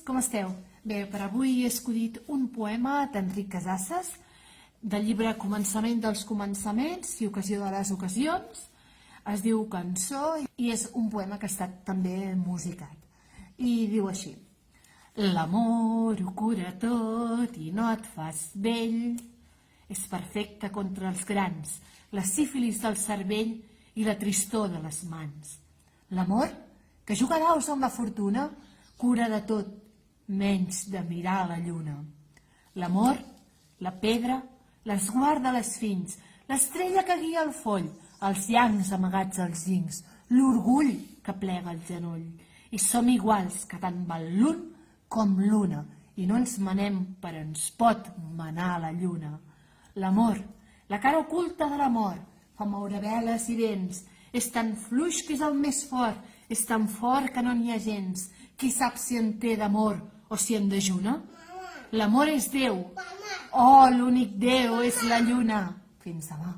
com esteu? Bé, per avui he escollit un poema d'Enric Casasses, del llibre Començament dels començaments i Ocasió de les ocasions. Es diu Cançó i és un poema que ha estat també musicat. I diu així: l'amor ho cura tot i no et fas vell. És perfecte contra els grans, la sífilis del cervell i la tristor de les mans. L'amor, que juga daus amb la fortuna, cura de tot, menys de mirar la lluna. L'amor, la pedra, l'esguard de les fins, l'estrella que guia el foll, els llancs amagats als zincs, l'orgull que plega el genoll. I som iguals, que tant val l'un com l'una, i no ens manem per ens pot manar la lluna. L'amor, la cara oculta de l'amor, fa moure veles i vents, és tan fluix que és el més fort, és tan fort que no n'hi ha gens. Qui sap si en té d'amor o si en dejuna? L'amor és Déu. Oh, l'únic Déu és la lluna. Fins demà.